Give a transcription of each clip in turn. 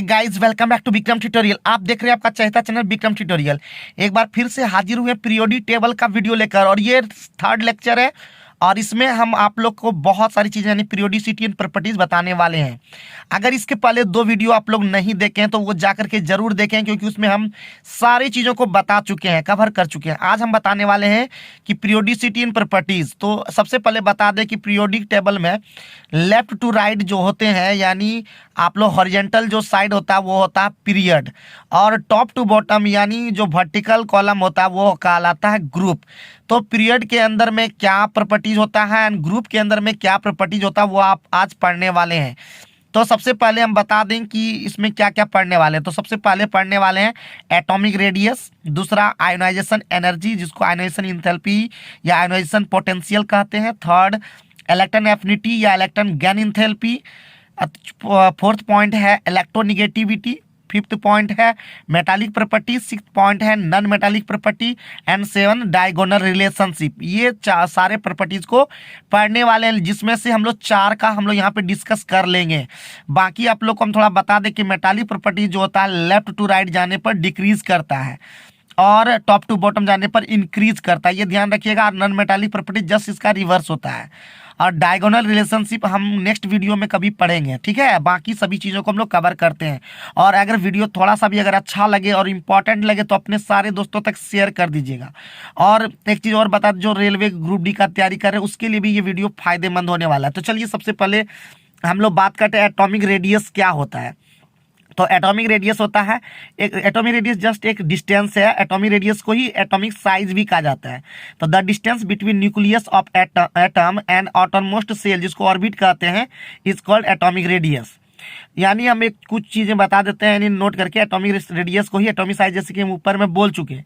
Guys welcome back to Vikram tutorial. आप देख रहे हैं आपका चहेता चैनल विक्रम ट्यूटोरियल। एक बार फिर से हाजिर हुए पीरियोडिक टेबल का वीडियो लेकर, और ये थर्ड लेक्चर है और इसमें हम आप लोग को बहुत सारी चीज़ें यानी पीरियोडिसिटी एंड प्रॉपर्टीज बताने वाले हैं। अगर इसके पहले दो वीडियो आप लोग नहीं देखे हैं तो वो जा करके जरूर देखें, क्योंकि उसमें हम सारी चीज़ों को बता चुके हैं, कवर कर चुके हैं। आज हम बताने वाले हैं कि पीरियोडिसिटी एंड प्रॉपर्टीज। तो सबसे पहले बता दें कि पीरियोडिक टेबल में लेफ्ट टू राइट जो होते हैं, यानी आप लोग हॉरिजेंटल जो साइड होता है वो होता है पीरियड, और टॉप टू बॉटम यानी जो वर्टिकल कॉलम होता है वो कहलाता है ग्रुप। तो पीरियड के अंदर में क्या प्रॉपर्टीज होता है एंड ग्रुप के अंदर में क्या प्रॉपर्टीज होता है वो आप आज पढ़ने वाले हैं। तो सबसे पहले हम बता दें कि इसमें क्या क्या पढ़ने वाले हैं। तो सबसे पहले पढ़ने वाले हैं एटॉमिक रेडियस, दूसरा आयोनाइजेशन एनर्जी जिसको आयोनाइजेशन इंथैल्पी या आयोनाइजेशन पोटेंशियल कहते हैं, थर्ड इलेक्ट्रॉन एफिनिटी या electron gain enthalpy, fourth point है इलेक्ट्रोनिगेटिविटी, फिफ्थ पॉइंट है मेटालिक प्रॉपर्टी, सिक्स पॉइंट है non metallic property and seven diagonal relationship. ये सारे प्रॉपर्टीज को पढ़ने वाले हैं, जिसमें से हम लोग चार का हम लोग यहाँ पे डिस्कस कर लेंगे। बाकी आप लोग को हम थोड़ा बता दें कि मेटालिक प्रॉपर्टी जो होता है लेफ्ट टू राइट जाने पर डिक्रीज करता है और टॉप टू बॉटम जाने पर इंक्रीज करता है, ये ध्यान रखिएगा। नॉन मेटालिक प्रॉपर्टी जस्ट इसका रिवर्स होता है। और डायगोनल रिलेशनशिप हम नेक्स्ट वीडियो में कभी पढ़ेंगे, ठीक है। बाकी सभी चीज़ों को हम लोग कवर करते हैं। और अगर वीडियो थोड़ा सा भी अगर अच्छा लगे और इम्पॉर्टेंट लगे तो अपने सारे दोस्तों तक शेयर कर दीजिएगा। और एक चीज़ और बता, जो रेलवे ग्रुप डी का तैयारी कर रहे हैं उसके लिए भी ये वीडियो फायदेमंद होने वाला है। तो चलिए सबसे पहले हम लोग बात करते हैं एटॉमिक रेडियस क्या होता है। तो एटॉमिक रेडियस होता है एक एटॉमिक रेडियस जस्ट एक डिस्टेंस है। एटॉमिक रेडियस को ही एटॉमिक साइज भी कहा जाता है। तो the distance between nucleus of atom and outermost shell जिसको ऑर्बिट कहते हैं इज कॉल्ड एटॉमिक रेडियस। यानी हम एक कुछ चीज़ें बता देते हैं, यानी नोट करके एटॉमिक रेडियस को ही एटॉमिक साइज, जैसे कि हम ऊपर में बोल चुके हैं।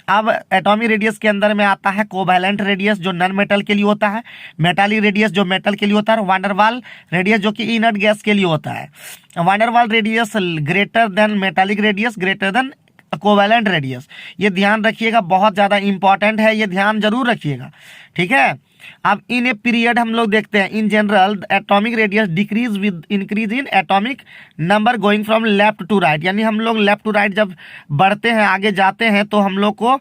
अब एटॉमिक रेडियस के अंदर में आता है कोवैलेंट रेडियस जो नॉन मेटल के लिए होता है, मेटालिक रेडियस जो मेटल के लिए होता है, और वांडरवाल रेडियस जो कि इनर्ट गैस के लिए होता है। Van der Waal radius greater than metallic radius greater than covalent radius. ये ध्यान रखिएगा, बहुत ज़्यादा इंपॉर्टेंट है, ये ध्यान जरूर रखिएगा, ठीक है। अब इन ए पीरियड हम लोग देखते हैं in general atomic radius decrease with increase in atomic number going from left to right. यानी हम लोग लेफ्ट टू राइट जब बढ़ते हैं, आगे जाते हैं, तो हम लोग को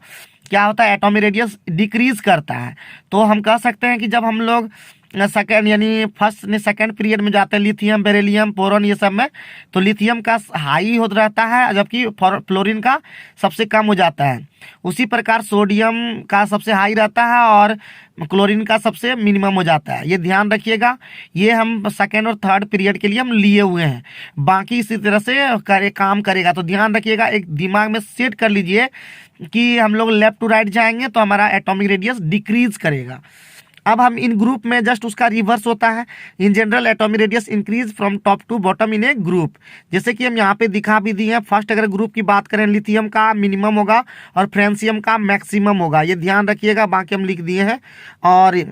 क्या होता है, एटॉमिक रेडियस डिक्रीज करता है। तो हम कह सकते हैं कि जब हम लोग सेकेंड यानी फर्स्ट ने सेकेंड पीरियड में जाते हैं, लिथियम बेरिलियम बोरोन ये सब में, तो लिथियम का हाई हो रहता है जबकि फ्लोरीन का सबसे कम हो जाता है। उसी प्रकार सोडियम का सबसे हाई रहता है और क्लोरीन का सबसे मिनिमम हो जाता है। ये ध्यान रखिएगा, ये हम सेकेंड और थर्ड पीरियड के लिए हम लिए हुए हैं, बाकी इसी तरह से काम करेगा। तो ध्यान रखिएगा, एक दिमाग में सेट कर लीजिए कि हम लोग लेफ्ट टू राइट जाएंगे तो हमारा एटॉमिक रेडियस डिक्रीज करेगा। अब हम इन ग्रुप में जस्ट उसका रिवर्स होता है। In general atomic radius increase from top to bottom in a group, जैसे कि हम यहाँ पे दिखा भी दिए हैं। फर्स्ट अगर ग्रुप की बात करें, लिथियम का मिनिमम होगा और फ्रांसियम का मैक्सिमम होगा, ये ध्यान रखिएगा। बाकी हम लिख दिए हैं और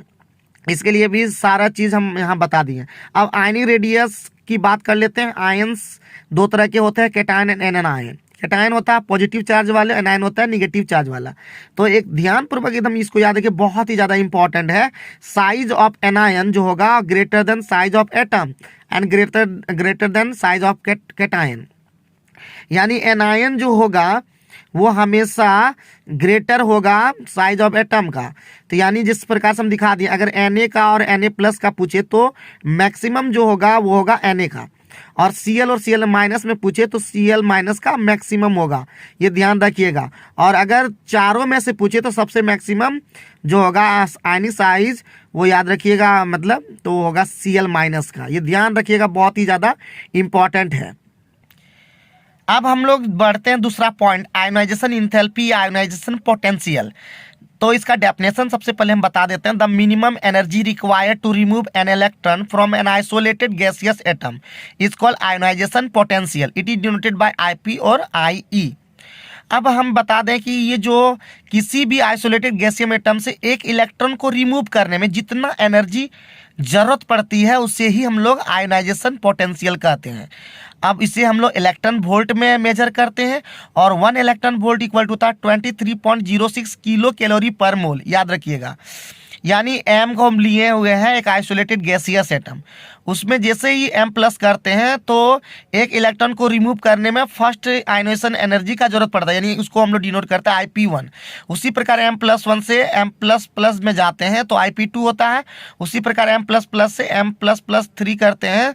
इसके लिए भी सारा चीज़ हम यहाँ बता दिए। अब आयनिक रेडियस की बात कर लेते हैं। आयंस दो तरह के होते हैं, cation and anion ion. Cation होता है पॉजिटिव चार्ज वाले, एनायन होता है निगेटिव चार्ज वाला। तो एक ध्यानपूर्वक एकदम इसको याद रखिए, बहुत ही ज़्यादा इंपॉर्टेंट है। साइज ऑफ एनायन जो होगा greater than size of atom and greater than size of cation. यानी एनायन जो होगा वो हमेशा ग्रेटर होगा साइज ऑफ एटम का। तो यानी जिस प्रकार से हम दिखा दिए, अगर Na का और Na प्लस का पूछे तो मैक्सिमम जो होगा वो होगा Na का, और Cl और Cl माइनस में पूछे तो Cl माइनस का मैक्सिमम होगा, ये ध्यान रखिएगा। और अगर चारों में से पूछे तो सबसे मैक्सिमम जो होगा आयनिक साइज वो याद रखिएगा, मतलब तो होगा Cl माइनस का, ये ध्यान रखिएगा, बहुत ही ज़्यादा इम्पॉर्टेंट है। अब हम लोग बढ़ते हैं दूसरा पॉइंट, आयोनाइजेशन इंथैल्पी या आयोनाइजेशन पोटेंशियल। तो इसका डेफिनेशन सबसे पहले हम बता देते हैं। The minimum energy required to remove an electron from an isolated gaseous atom is called ionisation potential. It is denoted by Ip और IE। अब हम बता दें कि ये जो किसी भी आइसोलेटेड गैसियम एटम से एक इलेक्ट्रॉन को रिमूव करने में जितना एनर्जी जरूरत पड़ती है उसे ही हम लोग आयोनाइजेशन पोटेंशियल कहते हैं। अब इसे हम लोग इलेक्ट्रॉन वोल्ट में मेजर करते हैं, और 1 इलेक्ट्रॉन वोल्ट इक्वल टू होता है 23.06 किलो कैलोरी पर मोल, याद रखिएगा। यानी एम को हम लिए हुए हैं एक आइसोलेटेड गैसियस एटम, उसमें जैसे ही एम प्लस करते हैं तो एक इलेक्ट्रॉन को रिमूव करने में फर्स्ट आयनाइजेशन एनर्जी का जरूरत पड़ता है, यानी उसको हम लोग डिनोट करते हैं IP1। उसी प्रकार एम प्लस वन से एम प्लस प्लस में जाते हैं तो IP2 होता है। उसी प्रकार एम प्लस प्लस से एम प्लस प्लस 3 करते हैं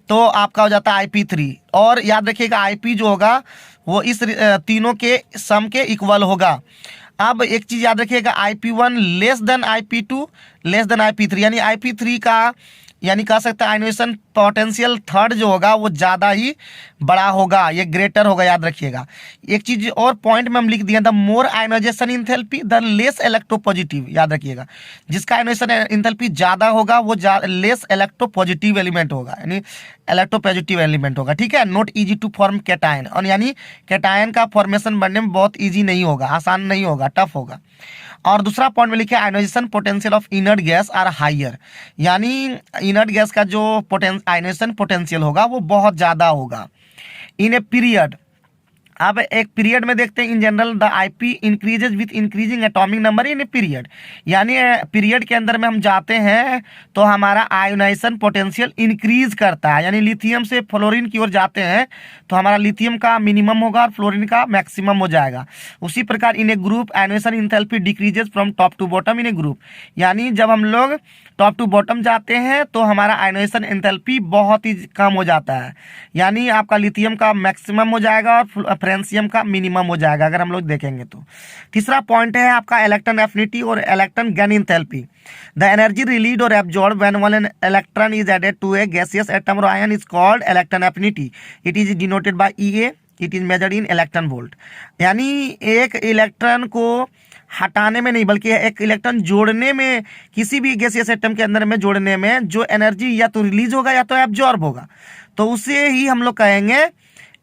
तो आपका हो जाता है IP3। और याद रखिएगा IP जो होगा वो इस तीनों के सम के इक्वल होगा। अब एक चीज याद रखिएगा, IP1 less than IP2 less than IP3, यानी IP3 का यानी कह सकते हैं आयनाइजेशन पोटेंशियल थर्ड जो होगा वो ज़्यादा ही बड़ा होगा, ये ग्रेटर होगा। याद रखिएगा एक चीज और पॉइंट में हम लिख दिए, the more ionisation enthalpy the less electropositive. याद रखिएगा जिसका आयनाइजेशन इंथैल्पी ज़्यादा होगा वो लेस इलेक्ट्रोपॉजिटिव एलिमेंट होगा, यानी इलेक्ट्रोपॉजिटिव एलिमेंट होगा। ठीक है, not easy to form cation, और यानी कैटायन का फॉर्मेशन बनने में बहुत ईजी नहीं होगा, आसान नहीं होगा, टफ होगा। और दूसरा पॉइंट में लिखे ionisation potential of inert gas are higher, यानी इनर्ट गैस का जो आयनाइजेशन पोटेंशियल होगा वो बहुत ज़्यादा होगा इन ए पीरियड। अब एक पीरियड में देखते हैं, in general the IP increases with increasing atomic number in a period, यानी पीरियड के अंदर में हम जाते हैं तो हमारा आयोनाइजेशन पोटेंशियल इंक्रीज करता है, यानी लिथियम से फ्लोरीन की ओर जाते हैं तो हमारा लिथियम का मिनिमम होगा और फ्लोरीन का मैक्सिमम हो जाएगा। उसी प्रकार in a group ionization enthalpy decreases from top to bottom in a group, यानी जब हम लोग टॉप टू बॉटम जाते हैं तो हमारा आयोनाइजेशन एंथैल्पी बहुत ही कम हो जाता है, यानी आपका लिथियम का मैक्सिमम हो जाएगा और फ्रेंसियम का मिनिमम हो जाएगा अगर हम लोग देखेंगे तो। तीसरा पॉइंट है आपका इलेक्ट्रॉन एफिनिटी और electron gain enthalpy. The energy release or absorb when one electron is added to a gaseous atom or ion is called electron affinity. It is denoted by EA, it is measured in electron volt. यानी एक electron को हटाने में नहीं बल्कि एक electron जोड़ने में, किसी भी गैसियस एटम के अंदर में जोड़ने में जो एनर्जी या तो रिलीज होगा या तो एब्जॉर्ब होगा, तो उसे ही हम लोग कहेंगे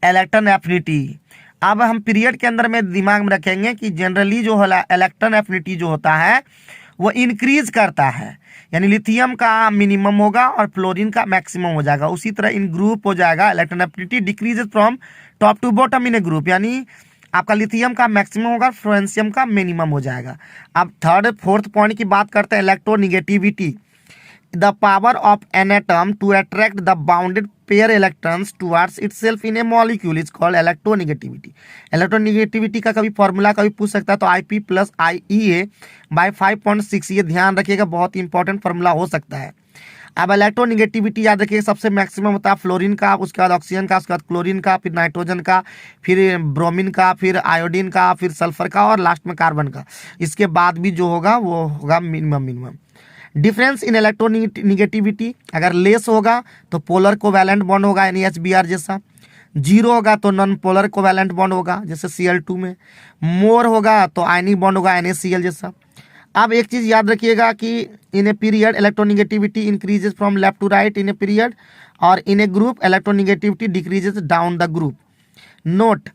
इलेक्ट्रॉन एफिनिटी। अब हम पीरियड के अंदर में दिमाग में रखेंगे कि जनरली जो होला इलेक्ट्रॉन एफिनिटी जो होता है वो इंक्रीज करता है, यानी लिथियम का मिनिमम होगा और फ्लोरीन का मैक्सिमम हो जाएगा। उसी तरह इन ग्रुप हो जाएगा electron affinity decreases from top to bottom in a group, यानी आपका लिथियम का मैक्सिमम होगा, फ्लोरेंसियम का मिनिमम हो जाएगा। अब थर्ड फोर्थ पॉइंट की बात करते हैं, electronegativity. The power of an atom to attract the bounded pair electrons towards itself in a molecule is called electronegativity. Electronegativity का कभी फॉर्मूला कभी पूछ सकता है तो IP + IEA by 5.6, ये ध्यान रखिएगा, बहुत इंपॉर्टेंट फॉर्मूला हो सकता है। अब इलेक्ट्रोनिगेटिविटी याद रखिए सबसे मैक्सिमम होता है फ्लोरीन का, उसके बाद ऑक्सीजन का, उसके बाद क्लोरीन का, फिर नाइट्रोजन का, फिर ब्रोमीन का, फिर आयोडीन का, फिर सल्फर का और लास्ट में कार्बन का। इसके बाद भी जो होगा वो होगा मिनिमम। डिफरेंस इन इलेक्ट्रोनिगेटिविटी, अगर लेस होगा तो पोलर कोवैलेंट बॉन्ड होगा यानी HBr जैसा, जीरो होगा तो नॉन पोलर कोवैलेंट बॉन्ड होगा जैसे Cl2 में, मोर होगा तो आयनिक बॉन्ड होगा NaCl जैसा। अब एक चीज़ याद रखिएगा कि in a period electronegativity increases from left to right in a period, और in a group electronegativity decreases down the group. Note,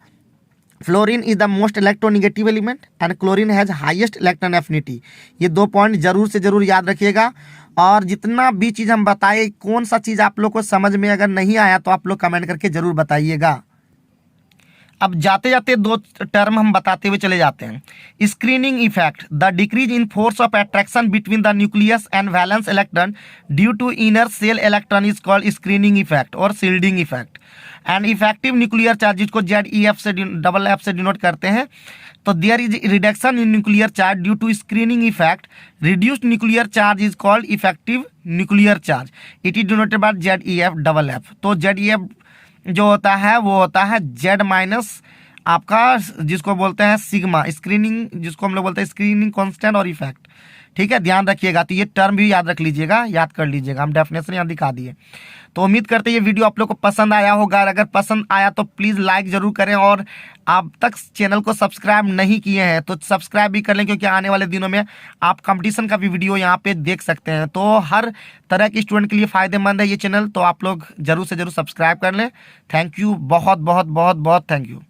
fluorine is the most electronegative element and chlorine has highest electron affinity. ये 2 point जरूर से जरूर याद रखिएगा। और जितना भी चीज़ हम बताए, कौन सा चीज़ आप लोग को समझ में अगर नहीं आया तो आप लोग कमेंट करके जरूर बताइएगा। अब जाते जाते 2 टर्म हम बताते हुए चले जाते हैं। Screening effect, the decrease in force of attraction between the nucleus and valence electron due to inner shell electron is called screening effect or shielding effect. And effective nuclear charge, जिसको ZEF से double F से denote करते हैं, तो there is reduction in nuclear charge due to screening effect. Reduced nuclear charge is called effective nuclear charge, it is denoted by ZEF double F. तो ZEF जो होता है वो होता है Z माइनस आपका जिसको बोलते हैं सिग्मा, स्क्रीनिंग जिसको हम लोग बोलते हैं स्क्रीनिंग कांस्टेंट और इफेक्ट। ठीक है, ध्यान रखिएगा, तो ये टर्म भी याद रख लीजिएगा, याद कर लीजिएगा, हम डेफिनेशन यहाँ दिखा दिए। तो उम्मीद करते हैं ये वीडियो आप लोग को पसंद आया होगा। अगर पसंद आया तो प्लीज़ लाइक ज़रूर करें, और आप तक चैनल को सब्सक्राइब नहीं किए हैं तो सब्सक्राइब भी कर लें, क्योंकि आने वाले दिनों में आप कंपटीशन का भी वीडियो यहाँ पे देख सकते हैं। तो हर तरह के स्टूडेंट के लिए फ़ायदेमंद है ये चैनल, तो आप लोग ज़रूर से ज़रूर सब्सक्राइब कर लें। थैंक यू, बहुत बहुत बहुत बहुत थैंक यू।